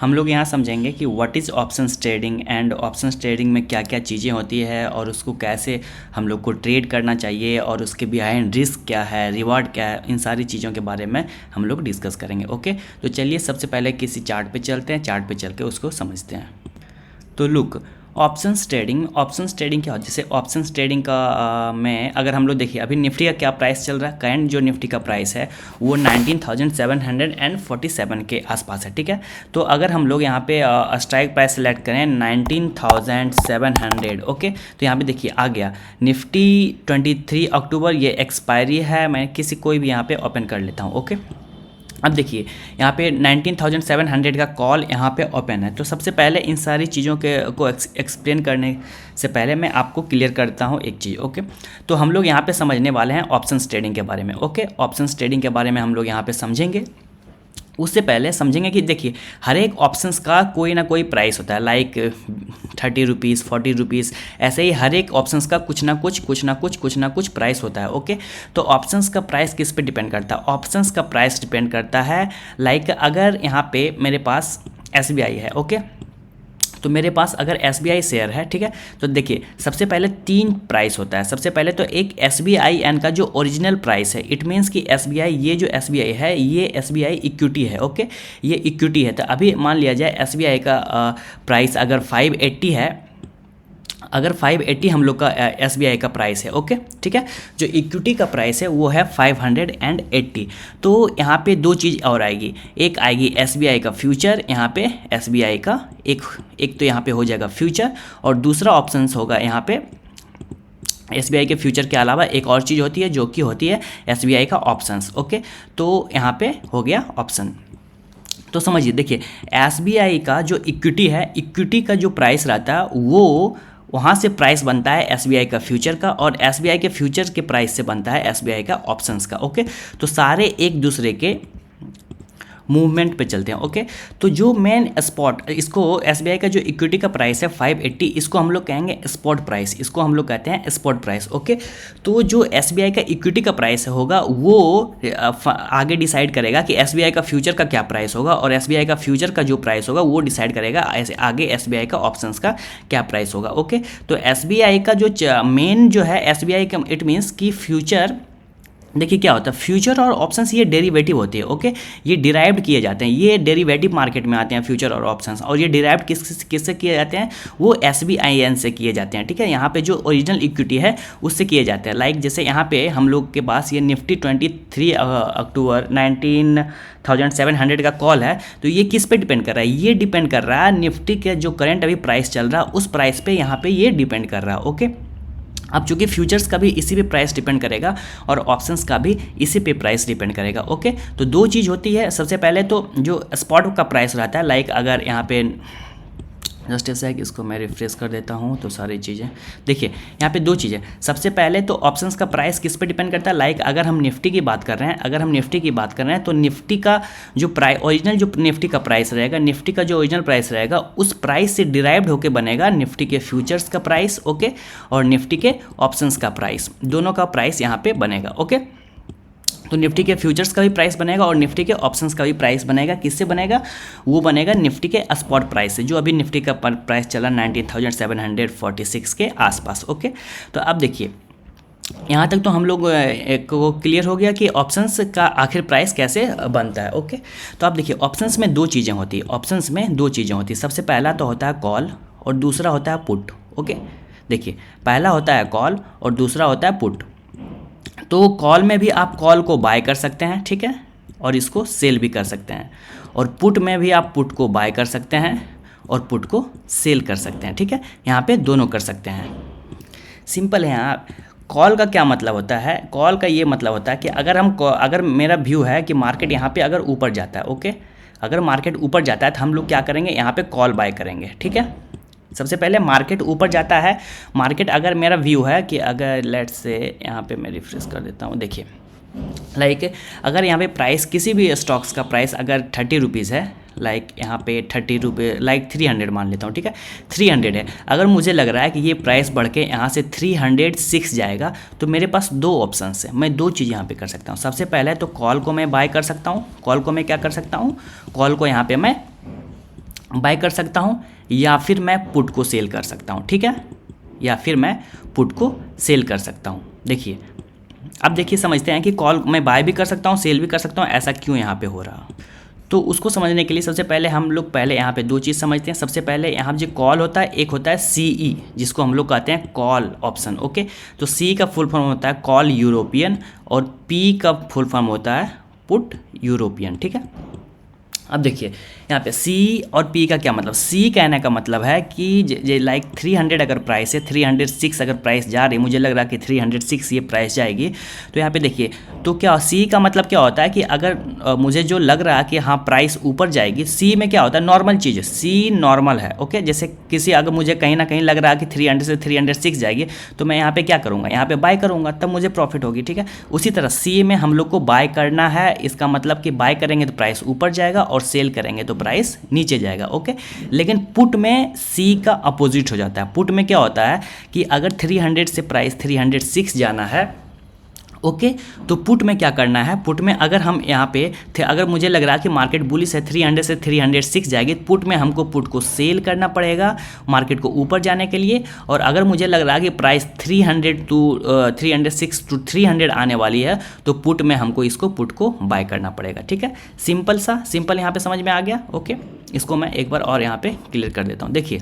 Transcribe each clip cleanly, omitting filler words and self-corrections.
हम लोग यहाँ समझेंगे कि what is options trading and options trading में क्या क्या चीज़ें होती है और उसको कैसे हम लोग को ट्रेड करना चाहिए और उसके बिहाइंड रिस्क क्या है, रिवॉर्ड क्या है, इन सारी चीज़ों के बारे में हम लोग डिस्कस करेंगे। ओके, तो चलिए सबसे पहले किसी चार्ट पे चलते हैं, चार्ट पे चल के उसको समझते हैं। तो लुक, ऑप्शंस ट्रेडिंग क्या होता है? जैसे ऑप्शंस ट्रेडिंग का में अगर हम लोग देखिए अभी निफ्टी का क्या प्राइस चल रहा है, करंट जो निफ्टी का प्राइस है वो 19,747 के आसपास है। ठीक है, तो अगर हम लोग यहाँ पे स्ट्राइक प्राइस सेलेक्ट करें 19,700, ओके, तो यहाँ पे देखिए आ गया निफ्टी 23 अक्टूबर, ये एक्सपायरी है। मैं कोई भी यहाँ पे ओपन कर लेता हूँ। ओके, अब देखिए यहाँ पे 19,700 का कॉल यहाँ पे ओपन है। तो सबसे पहले इन सारी चीज़ों के को एक्सप्लेन करने से पहले मैं आपको क्लियर करता हूँ एक चीज़। ओके, तो हम लोग यहाँ पे समझने वाले हैं ऑप्शंस ट्रेडिंग के बारे में। ओके, ऑप्शंस ट्रेडिंग के बारे में हम लोग यहाँ पे समझेंगे। उससे पहले समझेंगे कि देखिए हर एक ऑप्शंस का कोई ना कोई प्राइस होता है, लाइक 30 रुपीज़, 40 रुपीज़, ऐसे ही हर एक ऑप्शंस का कुछ ना कुछ प्राइस होता है। ओके, तो ऑप्शंस का प्राइस किस पे डिपेंड करता है? ऑप्शंस का प्राइस डिपेंड करता है, लाइक अगर यहाँ पे मेरे पास SBI है, ओके, तो मेरे पास अगर SBI शेयर है, ठीक है, तो देखिए सबसे पहले 3 प्राइस होता है। सबसे पहले तो एक SBIN का जो ओरिजिनल प्राइस है, इट मीन्स कि SBI, ये जो SBI है ये SBI इक्विटी है। ओके, ये इक्विटी है। तो अभी मान लिया जाए SBI का प्राइस अगर 580 है, अगर 580 हम लोग का SBI का प्राइस है, ओके, ठीक है, जो इक्विटी का प्राइस है वो है 580। तो यहाँ पे 2 चीज़ और आएगी, एक आएगी SBI का फ्यूचर, यहाँ पे SBI का एक तो यहाँ पे हो जाएगा फ्यूचर, और दूसरा ऑप्शंस होगा यहाँ पे SBI के फ्यूचर के अलावा एक और चीज़ होती है जो कि होती है SBI का ऑप्शंस। ओके, तो यहाँ पे हो गया ऑप्शन। तो समझिए, देखिए SBI का जो इक्विटी है, इक्विटी का जो प्राइस रहता है वो वहाँ से प्राइस बनता है SBI का फ्यूचर का, और SBI के फ्यूचर के प्राइस से बनता है SBI का ऑप्शंस का। ओके, तो सारे एक दूसरे के मूवमेंट पे चलते हैं। ओके, तो जो मेन स्पॉट, इसको SBI का जो इक्विटी का प्राइस है 580, इसको हम लोग कहेंगे स्पॉट प्राइस, इसको हम लोग कहते हैं स्पॉट प्राइस। ओके, तो जो SBI का इक्विटी का प्राइस होगा वो आगे डिसाइड करेगा कि SBI का फ्यूचर का क्या प्राइस होगा, और SBI का फ्यूचर का जो प्राइस होगा वो डिसाइड करेगा आगे SBI का ऑप्शंस का क्या प्राइस होगा। ओके, तो SBI का जो मेन जो है SBI का, इट मीन्स कि फ्यूचर, देखिए क्या होता है, फ्यूचर और ऑप्शंस ये डेरिवेटिव होती है। ओके, ये डिराइव्ड किए जाते हैं, ये डेरिवेटिव मार्केट में आते हैं फ्यूचर और ऑप्शंस, और ये डिराइव्ड किससे किए जाते हैं? वो SBIN से किए जाते हैं। ठीक है, यहाँ पे जो ओरिजिनल इक्विटी है उससे किए जाते हैं। लाइक जैसे यहाँ पे हम लोग के पास ये निफ्टी 23 अक्टूबर 19,700 का कॉल है, तो ये किस पे डिपेंड कर रहा है? ये डिपेंड कर रहा है निफ्टी के जो करंट अभी प्राइस चल रहा है उस प्राइस पे यहाँ पे ये डिपेंड कर रहा है। ओके, अब चूंकि फ्यूचर्स का भी इसी पे प्राइस डिपेंड करेगा और ऑप्शंस का भी इसी पे प्राइस डिपेंड करेगा। ओके, तो 2 चीज़ होती है। सबसे पहले तो जो स्पॉट का प्राइस रहता है, लाइक अगर यहाँ पे जस्ट ऐसा है कि इसको मैं रिफ्रेश कर देता हूँ तो सारी चीज़ें देखिए यहाँ पे 2 चीज़ें। सबसे पहले तो ऑप्शंस का प्राइस किस पे डिपेंड करता है, लाइक अगर हम निफ्टी की बात कर रहे हैं, तो निफ्टी का जो ओरिजिनल जो निफ्टी का प्राइस रहेगा, निफ्टी का जो ओरिजिनल प्राइस रहेगा उस प्राइस से डिराइव्ड होकर बनेगा निफ्टी के फ्यूचर्स का प्राइस। ओके, और निफ्टी के ऑप्शंस का प्राइस, दोनों का प्राइस यहाँ पे बनेगा। ओके, तो निफ्टी के फ्यूचर्स का भी प्राइस बनेगा और निफ्टी के ऑप्शंस का भी प्राइस बनेगा। किससे बनेगा? वो बनेगा निफ्टी के स्पॉट प्राइस से, जो अभी निफ्टी का प्राइस चला 19,746 के आसपास। ओके, तो अब देखिए यहाँ तक तो हम लोग को क्लियर हो गया कि ऑप्शंस का आखिर प्राइस कैसे बनता है। ओके, तो आप देखिए ऑप्शंस में 2 चीज़ें होती है। सबसे पहला तो होता है कॉल और दूसरा होता है पुट। ओके, देखिए पहला होता है कॉल और दूसरा होता है पुट। तो कॉल में भी आप कॉल को बाय कर सकते हैं, ठीक है, और इसको सेल भी कर सकते हैं, और पुट में भी आप पुट को बाय कर सकते हैं और पुट को सेल कर सकते हैं। ठीक है, यहाँ पे दोनों कर सकते हैं। सिंपल है। आप कॉल का क्या मतलब होता है? कॉल का ये मतलब होता है कि अगर मेरा व्यू है कि मार्केट यहाँ पे अगर ऊपर जाता है, ओके, अगर मार्केट ऊपर जाता है तो हम लोग क्या करेंगे, यहाँ पे कॉल बाय करेंगे। ठीक है, सबसे पहले मार्केट ऊपर जाता है, मार्केट अगर मेरा व्यू है कि अगर लेट्स से यहाँ पे मैं रिफ्रेश कर देता हूँ, देखिए लाइक अगर यहाँ पे प्राइस किसी भी स्टॉक्स का प्राइस अगर 30 रुपीज़ है, लाइक यहाँ पे 30 रुपये, लाइक 300 मान लेता हूँ, ठीक है, 300 है। अगर मुझे लग रहा है कि ये प्राइस बढ़ के यहाँ से 306 जाएगा, तो मेरे पास 2 ऑप्शंस है, मैं 2 चीज़ यहाँ पे कर सकता हूँ। सबसे पहले तो कॉल को मैं बाय कर सकता हूँ, कॉल को मैं क्या कर सकता हूँ, कॉल को यहाँ पे मैं बाय कर सकता हूँ या फिर मैं पुट को सेल कर सकता हूँ, ठीक है, या फिर मैं पुट को सेल कर सकता हूँ। देखिए अब देखिए समझते हैं कि कॉल मैं बाय भी कर सकता हूँ, सेल भी कर सकता हूँ, ऐसा क्यों यहाँ पे हो रहा। तो उसको समझने के लिए सबसे पहले हम लोग पहले यहाँ पे दो चीज़ समझते हैं। सबसे पहले यहाँ जो कॉल होता है, एक होता है CE जिसको हम लोग कहते हैं कॉल ऑप्शन, ओके। तो C का फुल फॉर्म होता है कॉल यूरोपियन और P का फुल फॉर्म होता है पुट यूरोपियन, ठीक है। अब देखिए यहाँ पे C और P का क्या मतलब, C कहने का मतलब है कि लाइक 300 अगर प्राइस है, 306 अगर प्राइस जा रही है, मुझे लग रहा है कि 306 ये प्राइस जाएगी। तो यहाँ पे देखिए तो क्या C का मतलब क्या होता है कि अगर मुझे जो लग रहा है कि हाँ प्राइस ऊपर जाएगी, C में क्या होता है नॉर्मल चीज़ है, C नॉर्मल है, ओके। जैसे किसी अगर मुझे कहीं ना कहीं लग रहा है कि 300 से 306 जाएगी तो मैं यहाँ पे क्या करूँगा, यहाँ पे बाय करूँगा, तब मुझे प्रॉफिट होगी, ठीक है। उसी तरह C में हम लोग को बाय करना है, इसका मतलब कि बाय करेंगे तो प्राइस ऊपर जाएगा और सेल करेंगे तो प्राइस नीचे जाएगा, ओके। लेकिन पुट में C का अपोजिट हो जाता है। पुट में क्या होता है कि अगर 300 से प्राइस 306 जाना है, ओके, तो पुट में क्या करना है, पुट में अगर हम यहाँ पे थे, अगर मुझे लग रहा है कि मार्केट बुलिश है, 300 से 306 जाएगी, पुट में हमको पुट को सेल करना पड़ेगा मार्केट को ऊपर जाने के लिए। और अगर मुझे लग रहा है कि प्राइस 306 टू 300 आने वाली है, तो पुट में हमको इसको पुट को बाय करना पड़ेगा, ठीक है। सिंपल यहाँ पे समझ में आ गया, ओके। इसको मैं एक बार और यहाँ पे क्लियर कर देता हूँ। देखिए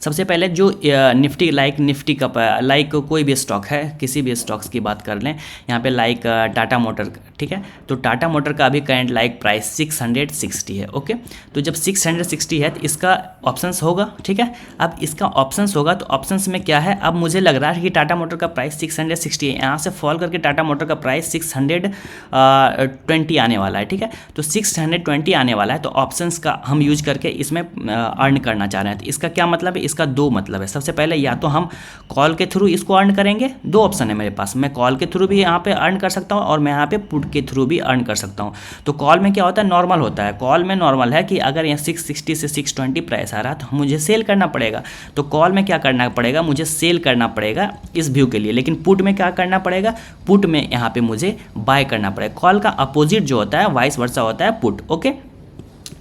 सबसे पहले जो निफ्टी का लाइक कोई भी स्टॉक है, किसी भी स्टॉक्स की बात कर लें, यहाँ पे लाइक टाटा मोटर, ठीक है। तो टाटा मोटर का अभी करंट लाइक प्राइस 660 है, ओके। तो जब 660 है तो इसका ऑप्शंस होगा, ठीक है। अब इसका ऑप्शंस होगा तो ऑप्शंस में क्या है, अब मुझे लग रहा है कि टाटा मोटर का प्राइस 660 है, यहाँ से फॉल करके टाटा मोटर का प्राइस 620 आने वाला है, ठीक है। तो 620 आने वाला है, तो ऑप्शंस का हम यूज करके इसमें अर्न करना चाह रहे हैं। तो इसका क्या मतलब है, इसका दो मतलब है। सबसे पहले या तो हम कॉल के थ्रू इसको अर्न करेंगे, दो ऑप्शन है मेरे पास, मैं कॉल के थ्रू भी यहाँ पे अर्न कर सकता हूँ और मैं यहाँ पे पुट के थ्रू भी अर्न कर सकता हूँ। तो कॉल में क्या होता है, नॉर्मल होता है। कॉल में नॉर्मल है कि अगर यहाँ 660 से 620 प्राइस आ रहा है तो मुझे सेल करना पड़ेगा। तो कॉल में क्या करना पड़ेगा, मुझे सेल करना पड़ेगा इस व्यू के लिए। लेकिन पुट में क्या करना पड़ेगा, पुट में यहाँ पे मुझे बाय करना पड़ेगा। कॉल का अपोजिट जो होता है वाइस वर्सा होता है पुट, ओके।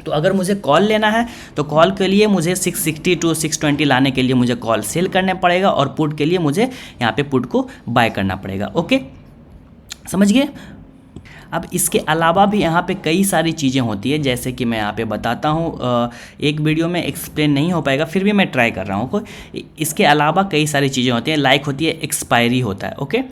तो अगर मुझे कॉल लेना है तो कॉल के लिए मुझे 660 टू 620 लाने के लिए मुझे कॉल सेल करना पड़ेगा और पुट के लिए मुझे यहाँ पे पुट को बाय करना पड़ेगा, ओके, समझ गए। अब इसके अलावा भी यहाँ पे कई सारी चीज़ें होती है, जैसे कि मैं यहाँ पे बताता हूँ, एक वीडियो में एक्सप्लेन नहीं हो पाएगा, फिर भी मैं ट्राई कर रहा हूँ। इसके अलावा कई सारी चीज़ें होती हैं, लाइक होती है एक्सपायरी होता है, ओके।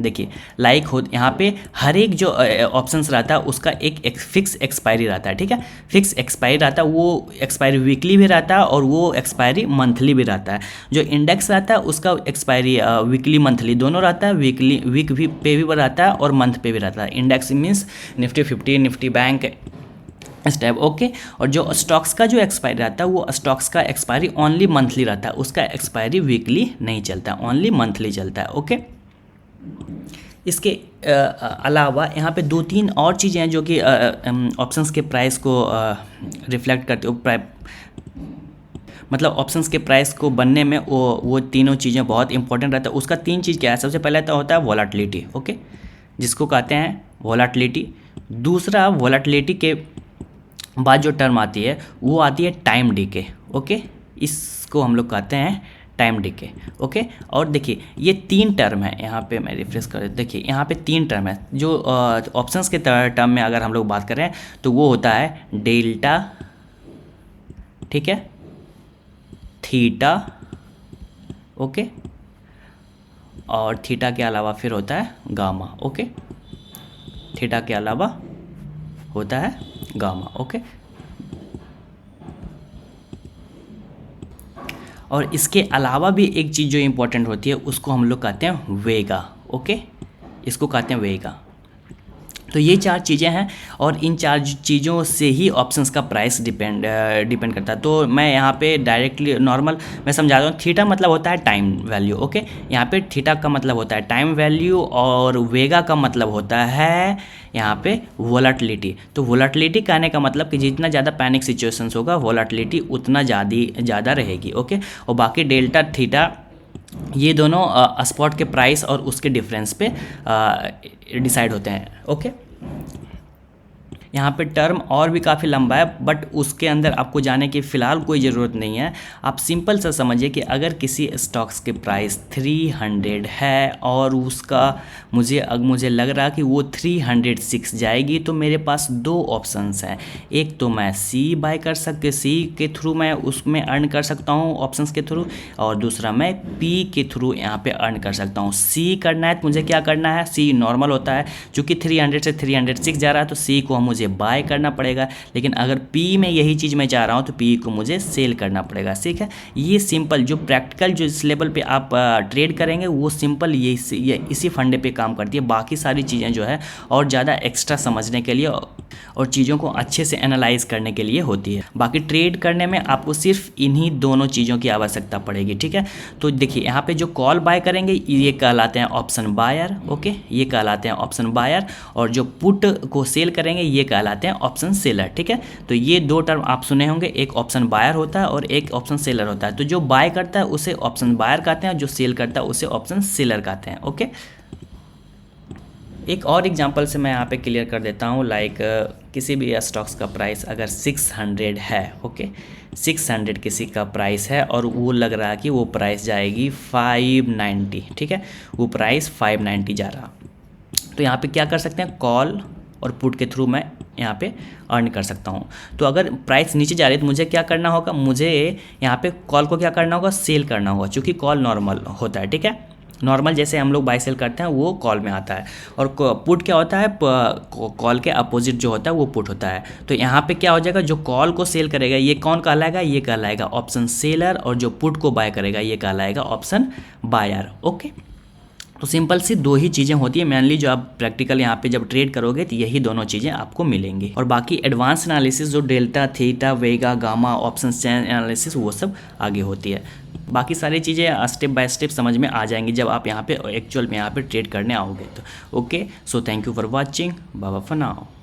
देखिए लाइक हो यहाँ पे हर एक जो ऑप्शंस रहता है उसका एक फिक्स एक्सपायरी रहता है, ठीक है। फिक्स एक्सपायरी रहता है, वो एक्सपायरी वीकली भी रहता है और वो एक्सपायरी मंथली भी रहता है। जो इंडेक्स रहता है उसका एक्सपायरी वीकली मंथली दोनों रहता है, वीक भी पे भी रहता है और मंथ पे भी रहता है। Index means Nifty 50, Nifty bank इस टाइप, ओके। और जो स्टॉक्स का जो एक्सपायरी रहता है वो स्टॉक्स का एक्सपायरी ओनली मंथली रहता है, उसका एक्सपायरी वीकली नहीं चलता, ओनली मंथली चलता है, ओके। इसके अलावा यहाँ पे दो तीन और चीज़ें हैं जो कि ऑप्शंस के प्राइस को रिफ्लेक्ट करते हो, मतलब ऑप्शंस के प्राइस को बनने में वो तीनों चीज़ें बहुत इंपॉर्टेंट रहता है। उसका तीन चीज़ क्या है, सबसे पहले तो होता है वोलेटिलिटी, ओके, जिसको कहते हैं वोलेटिलिटी। दूसरा वोलेटिलिटी के बाद जो टर्म आती है वो आती है टाइम डीके, ओके, इसको हम लोग कहते हैं टाइम डीके, ओके। और देखिए ये तीन टर्म है, यहाँ पे मैं रिफ्रेश कर, देखिए यहाँ पे तीन टर्म है। जो ऑप्शंस के टर्म में अगर हम लोग बात करें तो वो होता है डेल्टा, ठीक है, थीटा, ओके, और थीटा के अलावा फिर होता है गामा, ओके। थीटा के अलावा होता है गामा, ओके। और इसके अलावा भी एक चीज़ जो इम्पोर्टेंट होती है उसको हम लोग कहते हैं वेगा, ओके, इसको कहते हैं वेगा। तो ये चार चीज़ें हैं और इन चार चीज़ों से ही ऑप्शंस का प्राइस डिपेंड करता है। तो मैं यहाँ पे डायरेक्टली नॉर्मल मैं समझा रहा हूँ। थीटा मतलब होता है टाइम वैल्यू, ओके। यहाँ पे थीटा का मतलब होता है टाइम वैल्यू और वेगा का मतलब होता है यहाँ पे वोलेटिलिटी। तो वोलेटिलिटी कहने का मतलब कि जितना ज़्यादा पैनिक सिचुएशंस होगा वोलेटिलिटी उतना ज़्यादा रहेगी, ओके। और बाकी डेल्टा, थीटा ये दोनों स्पॉट के प्राइस और उसके डिफरेंस पे डिसाइड होते हैं, ओके। यहाँ पे टर्म और भी काफ़ी लंबा है, बट उसके अंदर आपको जाने की फ़िलहाल कोई ज़रूरत नहीं है। आप सिंपल सा समझिए कि अगर किसी स्टॉक्स के प्राइस 300 है और उसका मुझे लग रहा कि वो 306 जाएगी, तो मेरे पास दो ऑप्शंस हैं। एक तो मैं सी बाय कर सकते, सी के थ्रू मैं उसमें अर्न कर सकता हूँ ऑप्शंस के थ्रू, और दूसरा मैं पी के थ्रू यहाँ पे अर्न कर सकता हूँ। सी करना है तो मुझे क्या करना है, सी नॉर्मल होता है, चूँकि 300 से 306 जा रहा है तो सी को मुझे बाय करना पड़ेगा। लेकिन अगर पी में यही चीज़ मैं चाह रहा हूँ तो पी को मुझे सेल करना पड़ेगा। ठीक है, ये सिंपल जो प्रैक्टिकल जो इस लेवल पे आप ट्रेड करेंगे वो सिंपल ये इसी फंडे पे काम करती है। बाकी सारी चीज़ें जो है और ज़्यादा एक्स्ट्रा समझने के लिए और चीज़ों को अच्छे से एनालाइज करने के लिए होती है। बाकी ट्रेड करने में आपको सिर्फ इन्हीं दोनों चीज़ों की आवश्यकता पड़ेगी। ठीक है, तो देखिए यहाँ पे जो कॉल बाय करेंगे ये कहलाते हैं ऑप्शन बायर। ओके, ये कहलाते हैं ऑप्शन बायर, और जो पुट को सेल करेंगे ये कहलाते हैं ऑप्शन सेलर। ठीक है, तो ये दो टर्म आप सुने होंगे, एक ऑप्शन बायर होता है और एक ऑप्शन सेलर होता है। तो जो बाय करता है उसे ऑप्शन बायर कहते हैं, जो सेल करता है उसे ऑप्शन सेलर कहते हैं। ओके, एक और एग्जांपल से मैं यहाँ पे क्लियर कर देता हूँ। लाइक किसी भी स्टॉक्स का प्राइस अगर 600 है, ओके 600 किसी का प्राइस है और वो लग रहा है कि वो प्राइस जाएगी 590। ठीक है, वो प्राइस 590 जा रहा, तो यहाँ पे क्या कर सकते हैं, कॉल और पुट के थ्रू मैं यहाँ पे अर्न कर सकता हूँ। तो अगर प्राइस नीचे जा रही है तो मुझे क्या करना होगा, मुझे यहाँ पे कॉल को क्या करना होगा, सेल करना होगा, क्योंकि कॉल नॉर्मल होता है। ठीक है, नॉर्मल जैसे हम लोग बाय सेल करते हैं वो कॉल में आता है, और पुट क्या होता है, कॉल के अपोजिट जो होता है वो पुट होता है। तो यहाँ पे क्या हो जाएगा, जो कॉल को सेल करेगा ये कौन कहलाएगा, ये कहलाएगा ऑप्शन सेलर, और जो पुट को बाय करेगा ये कहलाएगा ऑप्शन बायर। ओके, तो सिंपल सी दो ही चीज़ें होती है मेनली, जो आप प्रैक्टिकल यहाँ पे जब ट्रेड करोगे तो यही दोनों चीज़ें आपको मिलेंगी। और बाकी एडवांस एनालिसिस जो डेल्टा, थीटा, वेगा, गामा, ऑप्शन चेन एनालिसिस वो सब आगे होती है। बाकी सारी चीज़ें स्टेप बाय स्टेप समझ में आ जाएंगी जब आप यहाँ पे एक्चुअल में यहाँ पे ट्रेड करने आओगे तो। Okay, so thank you for watching, bye bye for now.